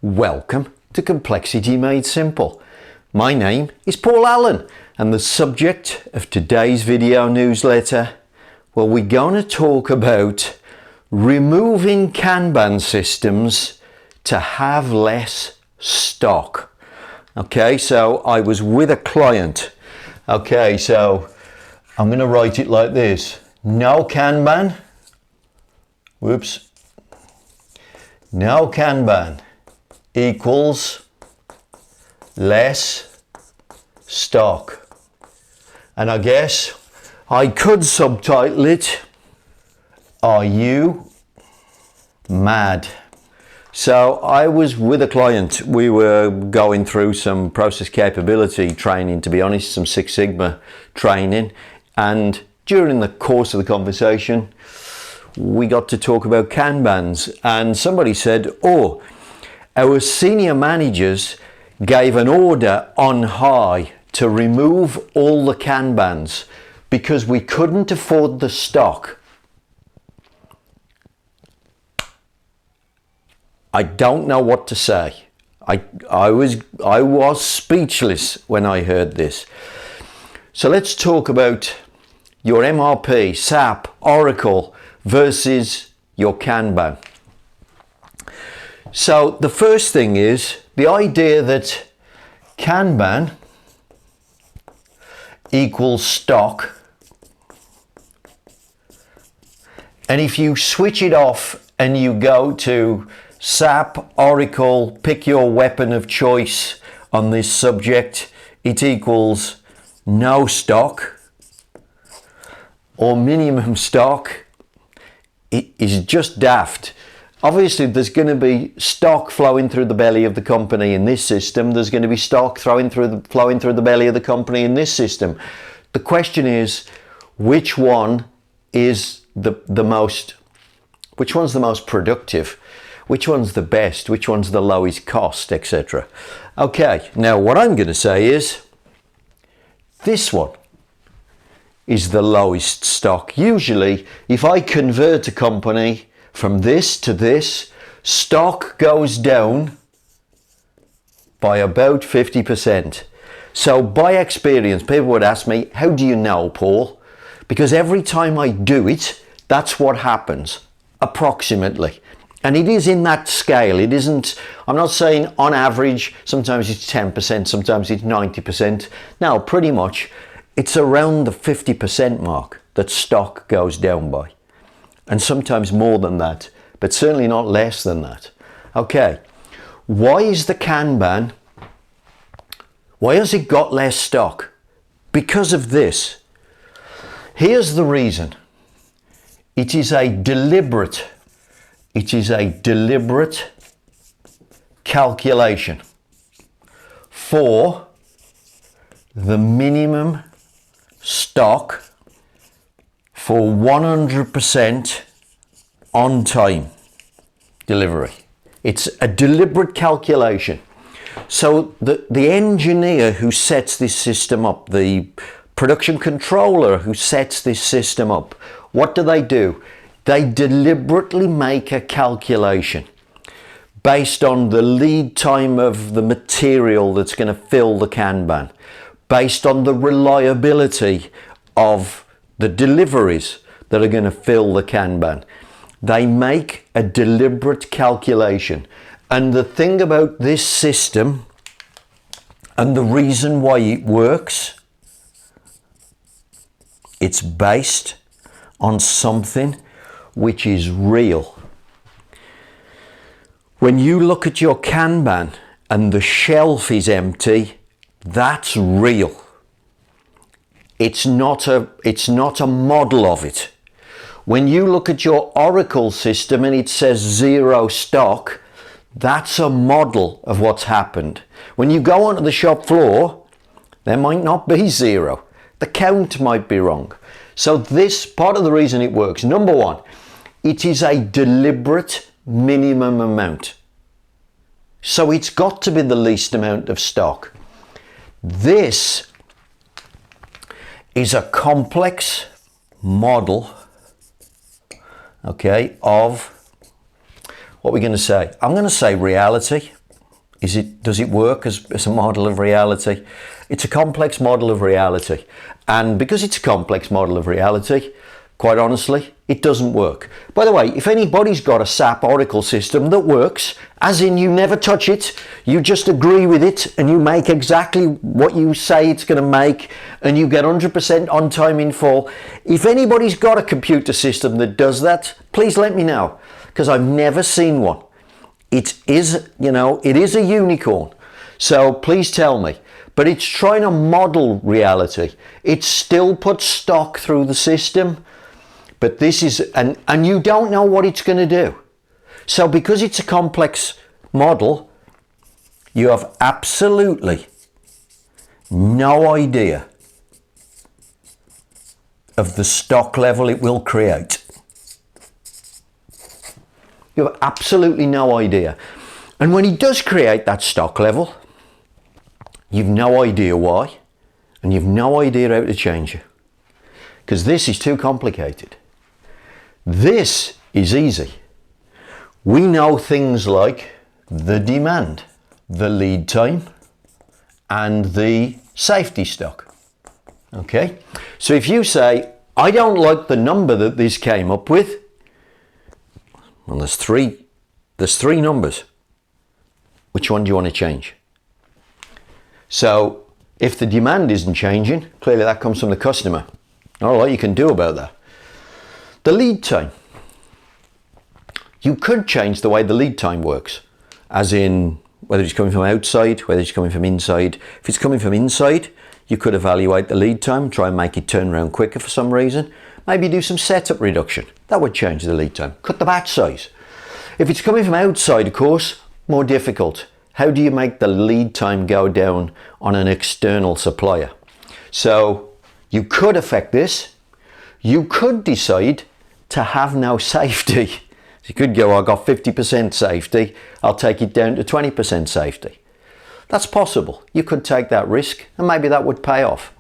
Welcome to Complexity Made Simple. My name is Paul Allen, and the subject of today's video newsletter, well, we're going to talk about removing Kanban systems to have less stock. Okay, so I was with a client. Okay, so I'm going to write it like this. No Kanban. Whoops. No Kanban equals less stock. And I guess I could subtitle it, Are You Mad? So I was with a client. We were going through some process capability training, to be honest, some Six Sigma training. And during the course of the conversation, we got to talk about Kanbans. And somebody said, oh, our senior managers gave an order on high to remove all the Kanbans because we couldn't afford the stock. I don't know what to say. I was speechless when I heard this. So let's talk about your MRP, SAP, Oracle versus your Kanban. So the first thing is the idea that Kanban equals stock, and if you switch it off and you go to SAP, Oracle, pick your weapon of choice on this subject, it equals no stock or minimum stock. It is just daft. Obviously, there's going to be stock flowing through the belly of the company in this system. There's going to be stock flowing through the belly of the company in this system. The question is, which one is which one's the most productive? Which one's the best? Which one's the lowest cost, etc. Okay, now what I'm going to say is this one is the lowest stock. Usually, if I convert a company from this to this, stock goes down by about 50%. So by experience, people would ask me, how do you know, Paul? Because every time I do it, that's what happens, approximately. And it is in that scale. It isn't, I'm not saying on average, sometimes it's 10%, sometimes it's 90%. No, pretty much, it's around the 50% mark that stock goes down by. And sometimes more than that, but certainly not less than that. Okay, why is the Kanban, why has it got less stock? Because of this. Here's the reason. It is a deliberate calculation for the minimum stock for 100% on time delivery. It's a deliberate calculation. So the engineer who sets this system up, the production controller who sets this system up, what do? They deliberately make a calculation based on the lead time of the material that's going to fill the Kanban, based on the reliability of the deliveries that are going to fill the Kanban. They make a deliberate calculation. And the thing about this system and the reason why it works, it's based on something which is real. When you look at your Kanban and the shelf is empty, that's real. It's not a model of it. When you look at your Oracle system and it says zero stock, that's a model of what's happened. When you go onto the shop floor, there might not be zero. The count might be wrong. So this, part of the reason it works, number one, it is a deliberate minimum amount. So it's got to be the least amount of stock. This is a complex model, okay, of what we're going to say. I'm going to say reality. Does it work as a model of reality? It's a complex model of reality. And because it's a complex model of reality, quite honestly, it doesn't work. By the way, if anybody's got a SAP Oracle system that works, as in you never touch it, you just agree with it and you make exactly what you say it's going to make and you get 100% on time in full. If anybody's got a computer system that does that, please let me know, because I've never seen one. It is, it is a unicorn. So please tell me. But it's trying to model reality. It still puts stock through the system. But this is, and you don't know what it's going to do. So because it's a complex model, you have absolutely no idea of the stock level it will create. You have absolutely no idea. And when he does create that stock level, you've no idea why, and you've no idea how to change it. Because this is too complicated. This is easy. We know things like the demand, the lead time, and the safety stock. Okay? So if you say, I don't like the number that this came up with, well, there's three numbers. Which one do you want to change? So if the demand isn't changing, clearly that comes from the customer. Not a lot you can do about that. The lead time. You could change the way the lead time works, as in whether it's coming from outside, whether it's coming from inside. If it's coming from inside, you could evaluate the lead time, try and make it turn around quicker for some reason. Maybe do some setup reduction. That would change the lead time. Cut the batch size. If it's coming from outside, of course, more difficult. How do you make the lead time go down on an external supplier? So you could affect this. You could decide to have no safety. You could go, I got 50% safety, I'll take it down to 20% safety. That's possible. You could take that risk and maybe that would pay off.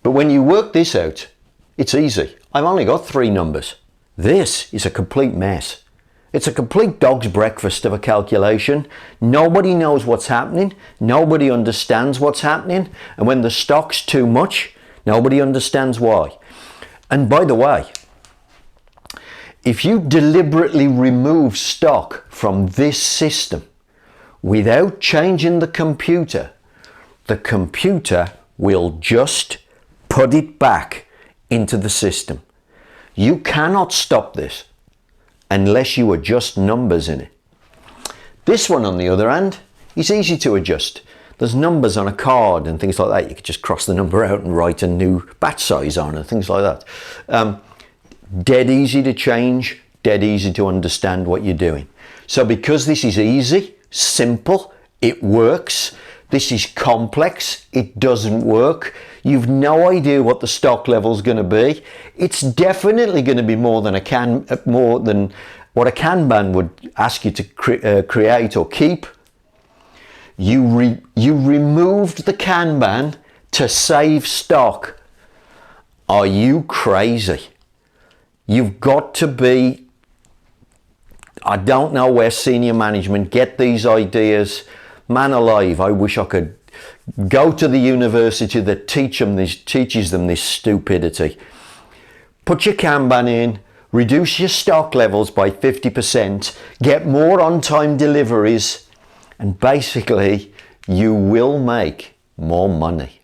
But when you work this out, it's easy. I've only got 3 numbers. This is a complete mess. It's a complete dog's breakfast of a calculation. Nobody knows what's happening. Nobody understands what's happening. And when the stock's too much, nobody understands why. And by the way, if you deliberately remove stock from this system without changing the computer will just put it back into the system. You cannot stop this unless you adjust numbers in it. This one, on the other hand, is easy to adjust. There's numbers on a card and things like that. You could just cross the number out and write a new batch size on and things like that. Dead easy to change, dead easy to understand what you're doing. So because this is easy, simple, it works. This is complex, it doesn't work. You've no idea what the stock level is going to be. It's definitely going to be more than what a Kanban would ask you to create or keep. You removed the Kanban to save stock. Are you crazy? You've got to be, I don't know where senior management get these ideas. Man alive, I wish I could go to the university that teaches them this stupidity. Put your Kanban in, reduce your stock levels by 50%, get more on-time deliveries, and basically you will make more money.